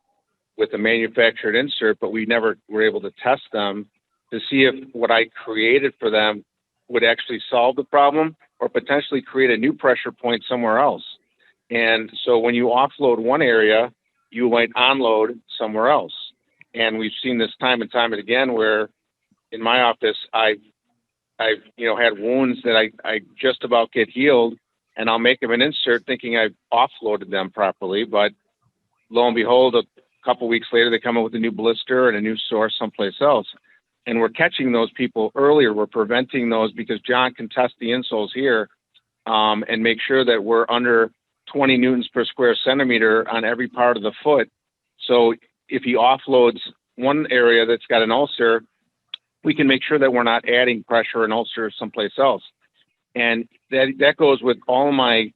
with a manufactured insert, but we never were able to test them to see if what I created for them would actually solve the problem or potentially create a new pressure point somewhere else. And so when you offload one area, you might onload somewhere else. And we've seen this time and time again where in my office, I've had wounds that I just about get healed, and I'll make them an insert thinking I've offloaded them properly. But lo and behold, a couple weeks later, they come up with a new blister and a new sore someplace else. And we're catching those people earlier. We're preventing those because John can test the insoles here and make sure that we're under 20 newtons per square centimeter on every part of the foot. So if he offloads one area that's got an ulcer, we can make sure that we're not adding pressure and ulcer someplace else. And that goes with all my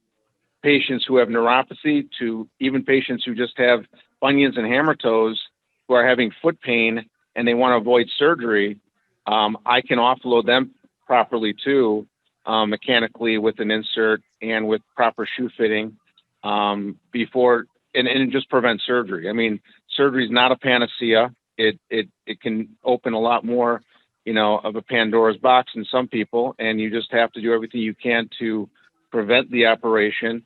patients who have neuropathy to even patients who just have bunions and hammer toes who are having foot pain and they want to avoid surgery. I can offload them properly too, mechanically with an insert and with proper shoe fitting before, and just prevent surgery. I mean, surgery is not a panacea. It can open a lot more, of a Pandora's box in some people, and you just have to do everything you can to prevent the operation.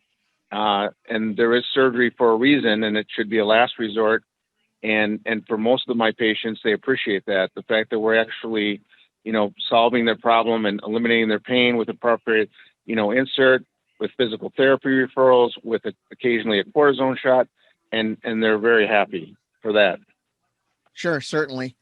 And there is surgery for a reason, and it should be a last resort. And for most of my patients, they appreciate that. The fact that we're actually, solving their problem and eliminating their pain with appropriate, insert, with physical therapy referrals, with occasionally a cortisone shot, and they're very happy for that. Sure, certainly.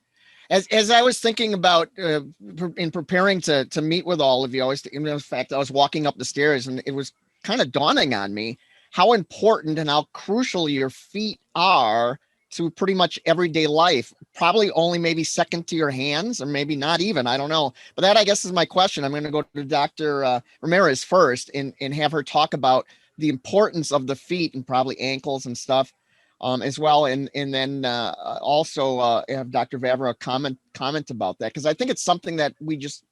As I was thinking about in preparing to meet with all of you, in fact, I was walking up the stairs and it was kind of dawning on me how important and how crucial your feet are to pretty much everyday life, probably only maybe second to your hands, or maybe not even, I don't know. But that, I guess, is my question. I'm going to go to Dr. Ramirez first and have her talk about the importance of the feet and probably ankles and stuff as well. And then also have Dr. Vavra comment about that, because I think it's something that we just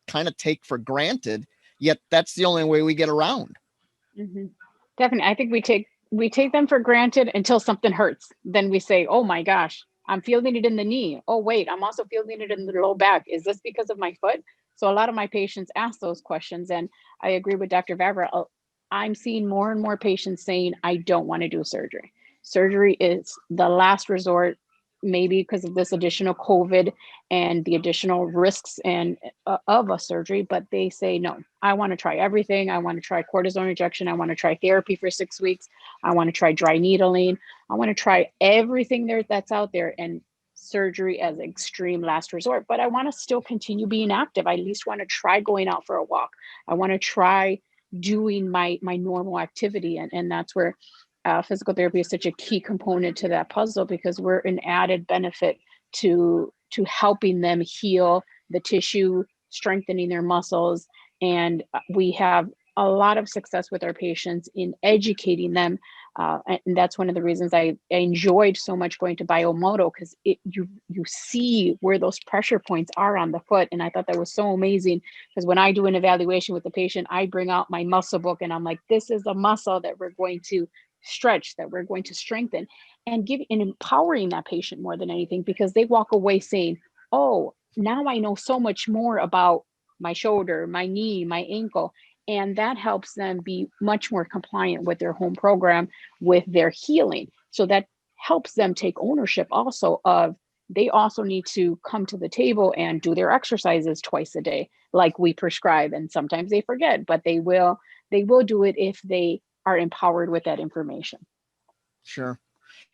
kind of take for granted, yet that's the only way we get around. Mm-hmm. Definitely. I think we take them for granted until something hurts. Then we say, oh my gosh, I'm feeling it in the knee. Oh, wait, I'm also feeling it in the low back. Is this because of my foot? So a lot of my patients ask those questions. And I agree with Dr. Vavra. I'm seeing more and more patients saying, I don't want to do surgery. Surgery is the last resort, maybe because of this additional COVID and the additional risks and of a surgery, but they say, no, I want to try everything. I want to try cortisone injection. I want to try therapy for 6 weeks. I want to try dry needling. I want to try everything that's out there, and surgery as extreme last resort. But I want to still continue being active. I at least want to try going out for a walk. I want to try doing my normal activity. And that's where physical therapy is such a key component to that puzzle, because we're an added benefit to helping them heal the tissue, strengthening their muscles. And we have a lot of success with our patients in educating them. And that's one of the reasons I enjoyed so much going to BioMoto, because you see where those pressure points are on the foot. And I thought that was so amazing, because when I do an evaluation with the patient, I bring out my muscle book and I'm like, this is a muscle that we're going to stretch, that we're going to strengthen, and empowering that patient more than anything, because they walk away saying, oh, now I know so much more about my shoulder, my knee, my ankle. And that helps them be much more compliant with their home program, with their healing. So that helps them take ownership also of, they also need to come to the table and do their exercises twice a day, like we prescribe. And sometimes they forget, but they will do it if they are empowered with that information. Sure.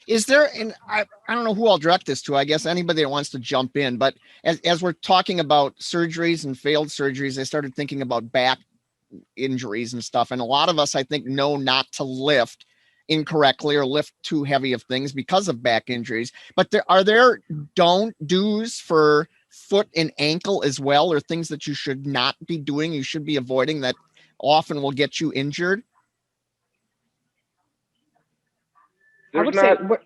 Is there, and I don't know who I'll direct this to, I guess anybody that wants to jump in, but as we're talking about surgeries and failed surgeries, I started thinking about back injuries and stuff. And a lot of us, I think, know not to lift incorrectly or lift too heavy of things because of back injuries. But are there do's for foot and ankle as well, or things that you should not be doing, you should be avoiding, that often will get you injured? There's I would not.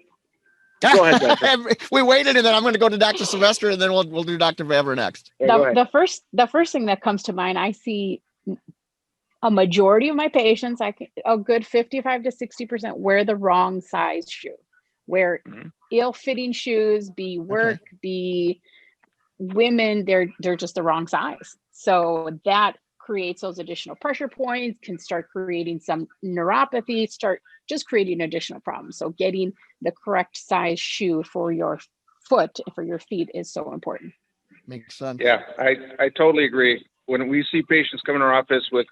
say Go ahead, Doctor. We waited, and then I'm going to go to Dr. Sylvestra, and then we'll do Dr. Vavra next. the first thing that comes to mind, I see a majority of my patients, a good 55 to 60% wear the wrong size shoe, wear ill-fitting shoes, be work, be women, they're just the wrong size. So that creates those additional pressure points, can start creating some neuropathy, start just creating additional problems. So getting the correct size shoe for your foot, for your feet, is so important. Makes sense. Yeah, I totally agree. When we see patients come in our office with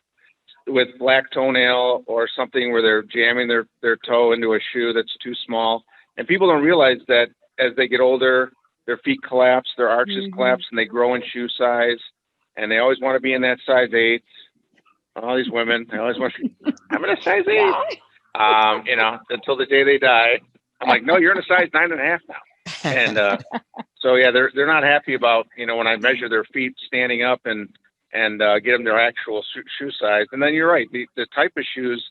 black toenail or something where they're jamming their toe into a shoe that's too small, and people don't realize that as they get older, their feet collapse, their arches collapse, and they grow in shoe size, and they always want to be in that size 8. All these women, they always want to, I'm in a size 8, until the day they die. I'm like, no, you're in a size 9.5 now. And so, yeah, they're not happy about, when I measure their feet standing up and get them their actual shoe size. And then you're right, the type of shoes,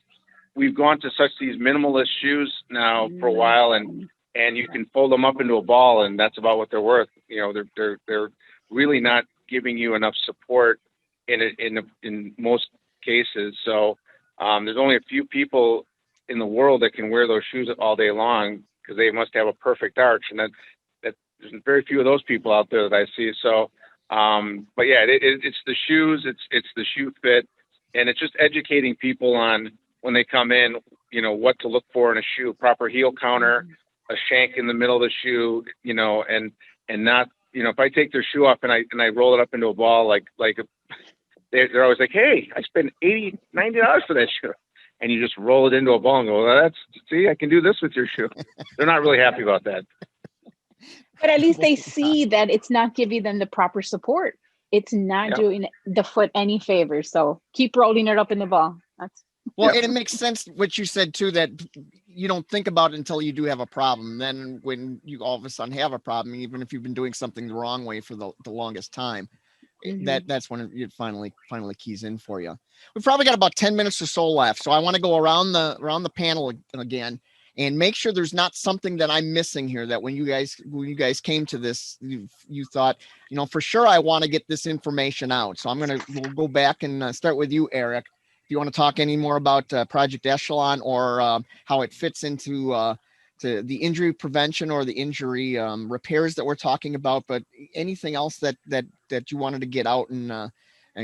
we've gone to such these minimalist shoes now for a while, and you can fold them up into a ball, and that's about what they're worth. They're really not giving you enough support in most cases. So there's only a few people in the world that can wear those shoes all day long, because they must have a perfect arch, and that there's very few of those people out there that I see. So, but yeah, it's the shoes, it's the shoe fit, and it's just educating people on, when they come in, what to look for in a shoe: proper heel counter, a shank in the middle of the shoe, and not, if I take their shoe off and I roll it up into a ball, they're always like, hey, I spent $80, $90 for that shoe. And you just roll it into a ball and go, well, see, I can do this with your shoe. They're not really happy about that. But at least they see that it's not giving them the proper support. It's not doing the foot any favors. So keep rolling it up in the ball. And it makes sense what you said too, that you don't think about it until you do have a problem. Then when you all of a sudden have a problem, even if you've been doing something the wrong way for the longest time, that's when it finally keys in for you. We've probably got about 10 minutes or so left. So I want to go around the panel again and make sure there's not something that I'm missing here, that when you guys came to this, you thought, for sure, I want to get this information out. So we'll go back and start with you, Eric. If you want to talk any more about Project Echelon or how it fits into to the injury prevention or the injury repairs that we're talking about, but anything else that you wanted to get out and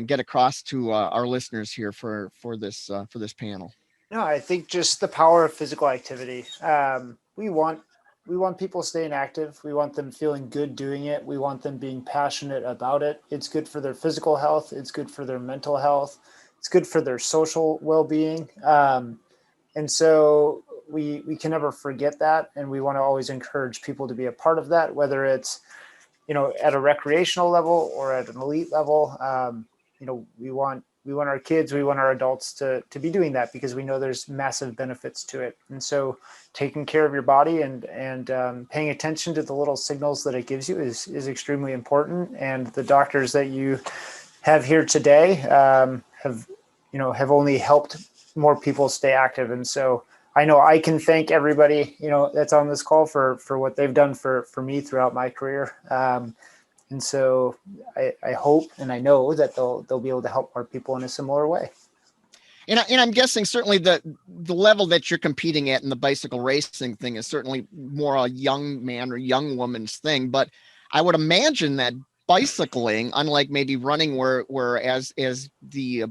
get across to our listeners here for this panel. No, I think just the power of physical activity. We want people staying active. We want them feeling good doing it. We want them being passionate about it. It's good for their physical health. It's good for their mental health. It's good for their social well-being. And so we can never forget that. And we want to always encourage people to be a part of that, whether it's, at a recreational level or at an elite level. We want our kids, we want our adults to be doing that, because we know there's massive benefits to it. And so taking care of your body and paying attention to the little signals that it gives you is extremely important. And the doctors that you have here today have only helped more people stay active. And so I know I can thank everybody, that's on this call for what they've done for me throughout my career. And so I hope and I know that they'll be able to help more people in a similar way. And I'm guessing certainly the level that you're competing at in the bicycle racing thing is certainly more a young man or young woman's thing. But I would imagine that bicycling, unlike maybe running, where as the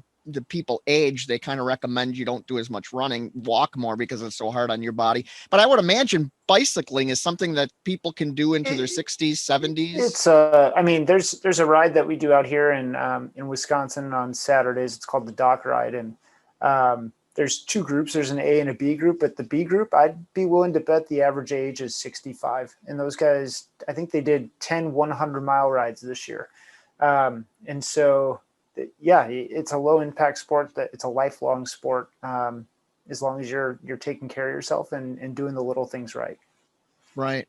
people age, they kind of recommend you don't do as much running, walk more because it's so hard on your body. But I would imagine bicycling is something that people can do into their 60s, 70s. It's there's a ride that we do out here in Wisconsin on Saturdays. It's called the Dock Ride. And there's two groups. There's an A and a B group. But the B group, I'd be willing to bet the average age is 65. And those guys, I think they did 10 100-mile rides this year. And so yeah, it's a low impact sport, that it's a lifelong sport. As long as you're taking care of yourself and doing the little things right. Right.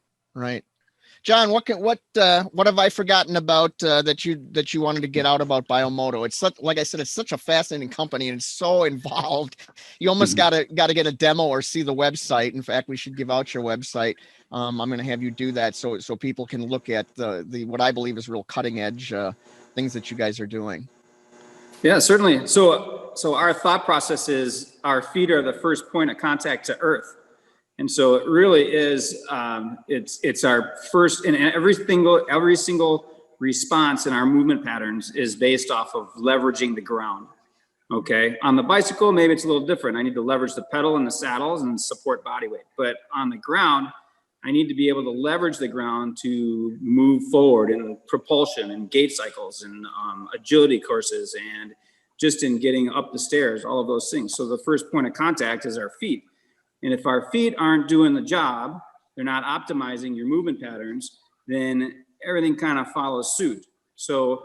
John, what have I forgotten about that you wanted to get out about BioMoto? It's like I said, it's such a fascinating company and it's so involved. You almost got to get a demo or see the website. In fact, we should give out your website. I'm going to have you do that so people can look at the what I believe is real cutting edge things that you guys are doing. Yeah, certainly. So our thought process is our feet are the first point of contact to Earth. And so it really is, it's our first, and every single response in our movement patterns is based off of leveraging the ground. Okay. On the bicycle, maybe it's a little different. I need to leverage the pedal and the saddles and support body weight. But on the ground, I need to be able to leverage the ground to move forward in propulsion and gait cycles and agility courses and just in getting up the stairs, all of those things. So the first point of contact is our feet. And if our feet aren't doing the job, they're not optimizing your movement patterns, then everything kind of follows suit. So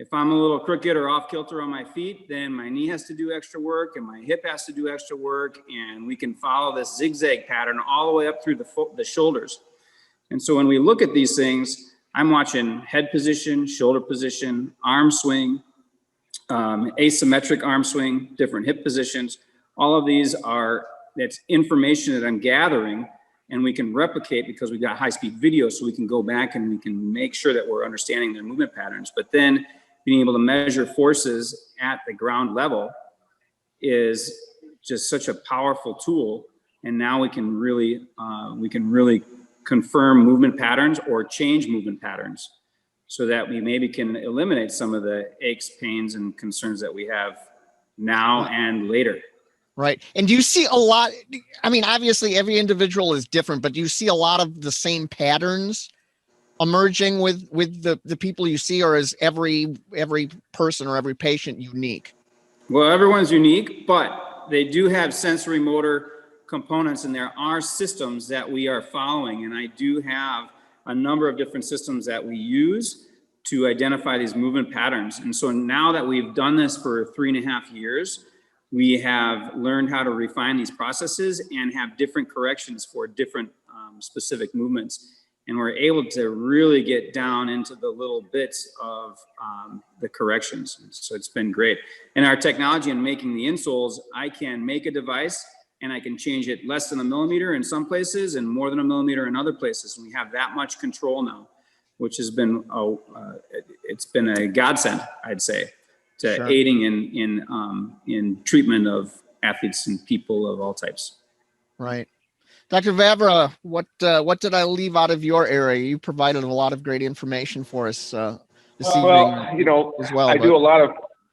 if I'm a little crooked or off kilter on my feet, then my knee has to do extra work and my hip has to do extra work. And we can follow this zigzag pattern all the way up through the shoulders. And so when we look at these things, I'm watching head position, shoulder position, arm swing, asymmetric arm swing, different hip positions. All of these that's information that I'm gathering and we can replicate because we've got high-speed video, so we can go back and we can make sure that we're understanding their movement patterns. But then being able to measure forces at the ground level is just such a powerful tool. And now we can really confirm movement patterns or change movement patterns so that we maybe can eliminate some of the aches, pains, and concerns that we have now and later. Right. And do you see a lot, I mean, obviously every individual is different, but do you see a lot of the same patterns emerging with the people you see, or is every person or every patient unique? Well, everyone's unique, but they do have sensory motor components, and there are systems that we are following. And I do have a number of different systems that we use to identify these movement patterns. And so now that we've done this for 3.5 years, we have learned how to refine these processes and have different corrections for different specific movements. And we're able to really get down into the little bits of the corrections. So it's been great. And our technology in making the insoles, I can make a device and I can change it less than a millimeter in some places and more than a millimeter in other places. And we have that much control now, which has been, it's been a godsend, I'd say, to Sure. aiding in treatment of athletes and people of all types. Right. Dr. Vavra, what did I leave out of your area? You provided a lot of great information for us this evening. You know, as well.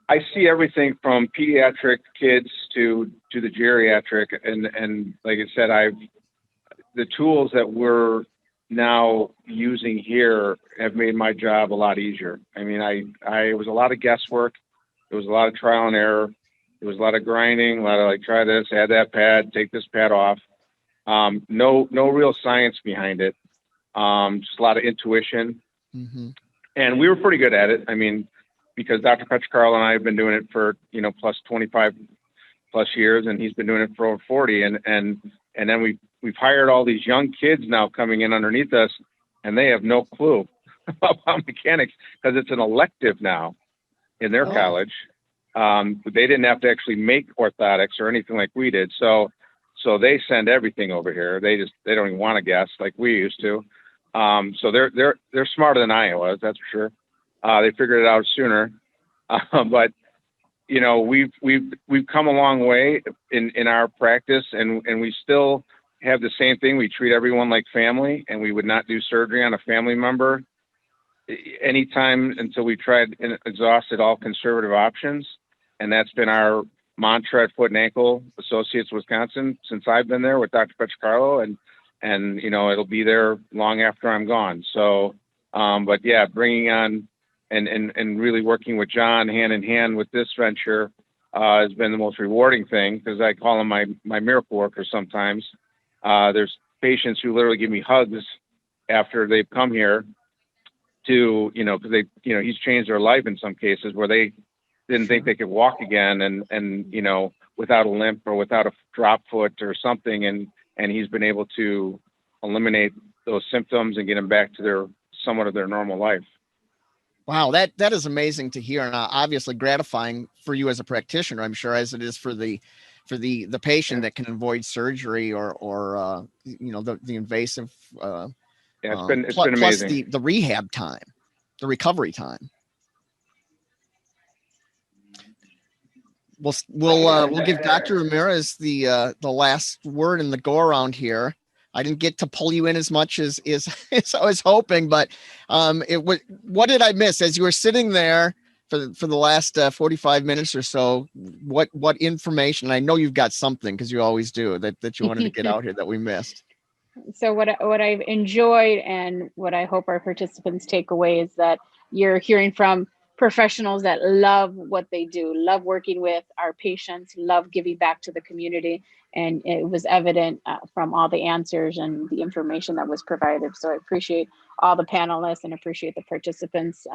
I see everything from pediatric kids to the geriatric, and like I said, the tools that we're now using here have made my job a lot easier. I mean, it was a lot of guesswork. There was a lot of trial and error. There was a lot of grinding, a lot of like, try this, add that pad, take this pad off. No real science behind it. Just a lot of intuition. Mm-hmm. And we were pretty good at it. I mean, because Dr. Petricarlo and I have been doing it for, plus 25 plus years, and he's been doing it for over 40. And then we've hired all these young kids now coming in underneath us, and they have no clue about mechanics because it's an elective now in their college. They didn't have to actually make orthotics or anything like we did. So they send everything over here. They don't even want to guess like we used to. So they're smarter than I was, that's for sure. They figured it out sooner. But we've come a long way in our practice, and we still have the same thing. We treat everyone like family, and we would not do surgery on a family member anytime until we tried and exhausted all conservative options. And that's been our mantra at Foot and Ankle Associates Wisconsin since I've been there with Dr. Petricarlo, and it'll be there long after I'm gone. So, but yeah, bringing on and really working with John hand in hand with this venture has been the most rewarding thing, because I call him my miracle worker sometimes. There's patients who literally give me hugs after they've come here to, because he's changed their life in some cases where they didn't think they could walk again and without a limp or without a drop foot or something. And he's been able to eliminate those symptoms and get them back to somewhat of their normal life. Wow, that is amazing to hear, and obviously gratifying for you as a practitioner, I'm sure, as it is for the patient that can avoid surgery or the invasive. It's been amazing. Plus the rehab time, the recovery time. We'll give Dr. Ramirez the last word in the go around here. I didn't get to pull you in as much as I was hoping, but what did I miss as you were sitting there for the last 45 minutes or so? What information? I know you've got something, because you always do, that you wanted to get out here that we missed. So what I've enjoyed and what I hope our participants take away is that you're hearing from professionals that love what they do, love working with our patients, love giving back to the community. And it was evident from all the answers and the information that was provided. So I appreciate all the panelists and appreciate the participants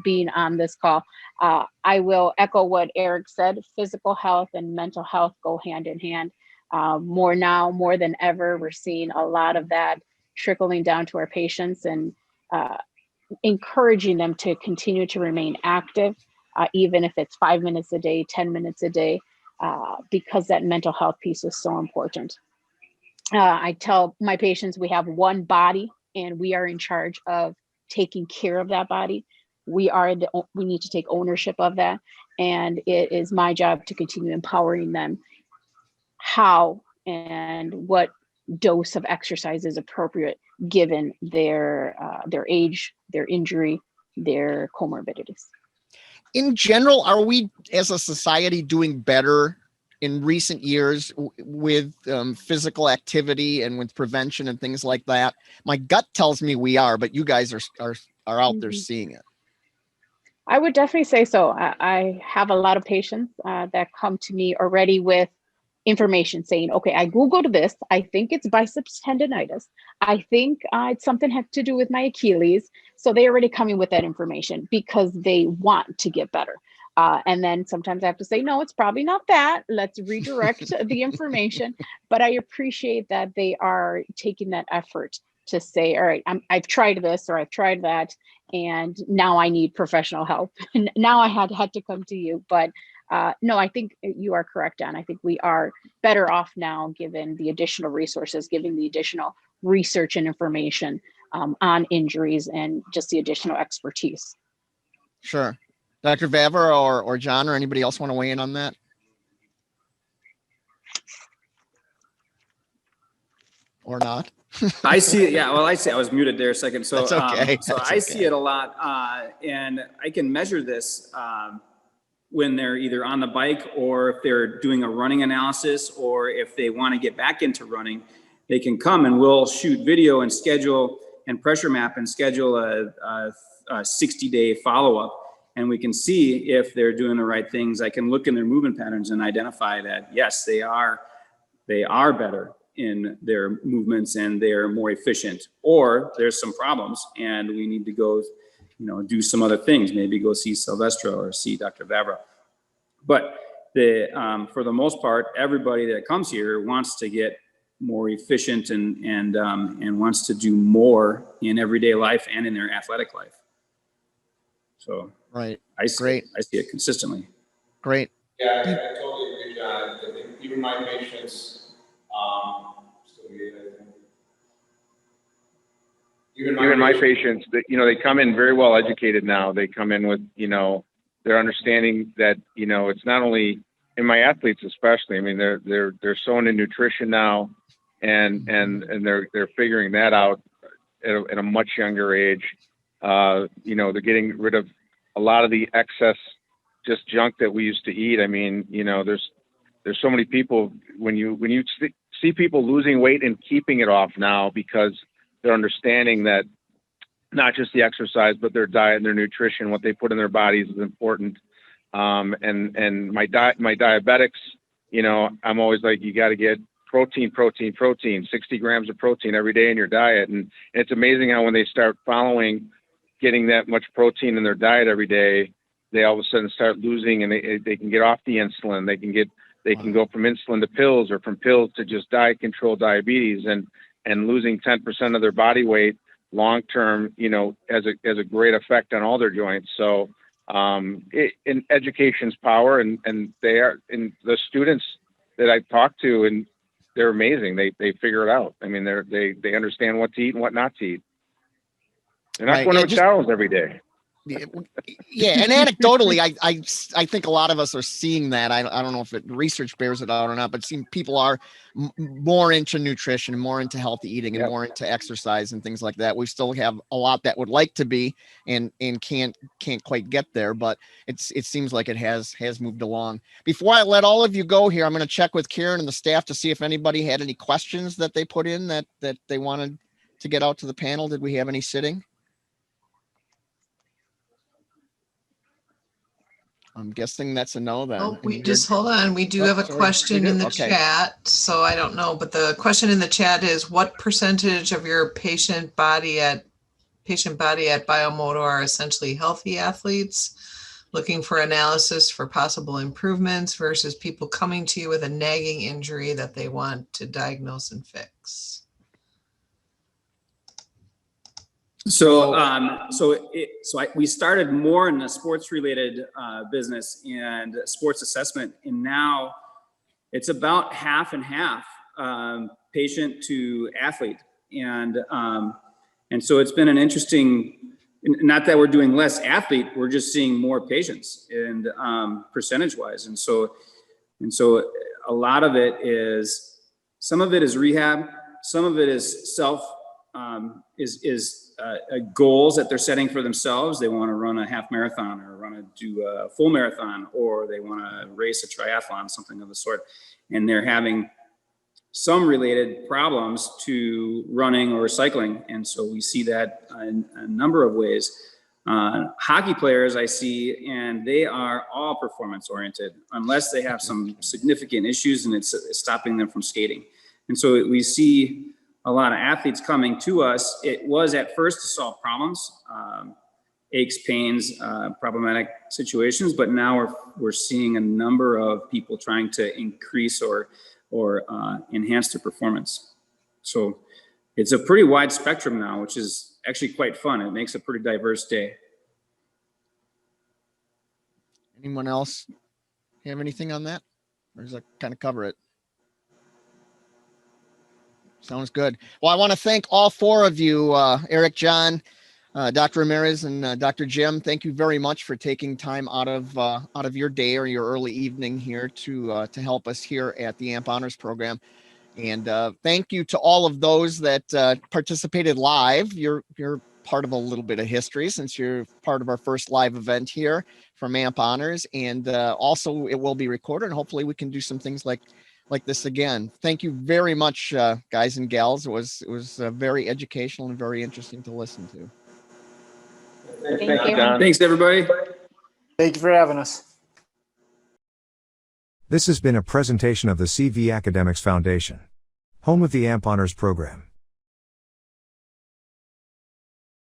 being on this call. I will echo what Eric said. Physical health and mental health go hand in hand. More now, more than ever, we're seeing a lot of that trickling down to our patients, and encouraging them to continue to remain active, even if it's 5 minutes a day, 10 minutes a day, because that mental health piece is so important. I tell my patients we have one body, and we are in charge of taking care of that body. We need to take ownership of that, and it is my job to continue empowering them how and what dose of exercise is appropriate given their age, their injury, their comorbidities. In general, are we as a society doing better in recent years with physical activity and with prevention and things like that? My gut tells me we are, but you guys are out there seeing it. I would definitely say so. I have a lot of patients that come to me already with information saying, okay, I Googled this. I think it's biceps tendonitis. I think it's something had to do with my Achilles. So they're already coming with that information because they want to get better. And then sometimes I have to say, no, it's probably not that. Let's redirect the information. But I appreciate that they are taking that effort to say, all right, I've tried this or I've tried that, and now I need professional help. And now I had to come to you. But no, I think you are correct, Don. I think we are better off now, given the additional resources, given the additional research and information on injuries and just the additional expertise. Sure. Dr. Vavra or John or anybody else want to weigh in on that? Or not? I see it. Yeah. Well, I was muted there a second. So, That's okay. So That's I okay. see it a lot. And I can measure this when they're either on the bike or if they're doing a running analysis, or if they want to get back into running, they can come and we'll shoot video and schedule and pressure map and schedule a 60-day follow-up. And we can see if they're doing the right things. I can look in their movement patterns and identify that, yes, they are better in their movements and they're more efficient, or there's some problems and we need to go, do some other things, maybe go see Sylvestra or see Dr. Vavra. But for the most part, everybody that comes here wants to get more efficient and wants to do more in everyday life and in their athletic life. So right. I see it consistently. Great. Yeah, I totally agree, John. I think even my patients, even my patients, that they come in very well educated now. They come in with their understanding that it's not only, in my athletes especially. I mean, they're so into nutrition now, and they're figuring that out at a much younger age. They're getting rid of a lot of the excess just junk that we used to eat. I mean, there's so many people, when you see people losing weight and keeping it off now, because they're understanding that not just the exercise, but their diet and their nutrition, what they put in their bodies is important. And my diabetics, I'm always like, you got to get protein, 60 grams of protein every day in your diet. And it's amazing how when they start getting that much protein in their diet every day, they all of a sudden start losing, and they can get off the insulin. They can go from insulin to pills, or from pills to just diet control diabetes, and losing 10% of their body weight long term, has a great effect on all their joints. So in education's power, and the students that I've talked to, and they're amazing. They figure it out. I mean, they understand what to eat and what not to eat. They're not going to McDonald's every day. Yeah, and anecdotally, I think a lot of us are seeing that. I don't know if research bears it out or not, but seeing people are more into nutrition, more into healthy eating, and more into exercise and things like that. We still have a lot that would like to be and can't quite get there, but it seems like it has moved along. Before I let all of you go here, I'm going to check with Karen and the staff to see if anybody had any questions that they put in that they wanted to get out to the panel. Did we have any sitting? I'm guessing that's a no then. Oh, hold on. We do have a question in the chat. So I don't know, but the question in the chat is, what percentage of your patient body at BioMoto are essentially healthy athletes looking for analysis for possible improvements versus people coming to you with a nagging injury that they want to diagnose and fix? We started more in the sports related business and sports assessment, and now it's about half and half, patient to athlete. And so it's been an interesting, not that we're doing less athlete, we're just seeing more patients and percentage wise. And so a lot of it is, some of it is rehab, some of it is goals that they're setting for themselves. They want to run a half marathon, or want to do a full marathon, or they want to race a triathlon, something of the sort. And they're having some related problems to running or cycling. And so we see that in a number of ways. Hockey players I see, and they are all performance oriented, unless they have some significant issues and it's stopping them from skating. And so we see a lot of athletes coming to us. It was at first to solve problems. aches, pains, problematic situations, but now we're seeing a number of people trying to increase or enhance their performance. So it's a pretty wide spectrum now, which is actually quite fun. It makes a pretty diverse day. Anyone else have anything on that? Or does that kind of cover it? Sounds good. Well, I want to thank all four of you, Eric, John, Dr. Ramirez, and Dr. Jim. Thank you very much for taking time out of your day or your early evening here to help us here at the AMP Honors Program. And thank you to all of those that participated live. You're part of a little bit of history since you're part of our first live event here from AMP Honors. And also it will be recorded, and hopefully we can do some things like this again. Thank you very much, guys and gals. It was very educational and very interesting to listen to. Thank you. John. Thanks, everybody. Thank you for having us. This has been a presentation of the CV Academics Foundation, home of the AMP Honors Program.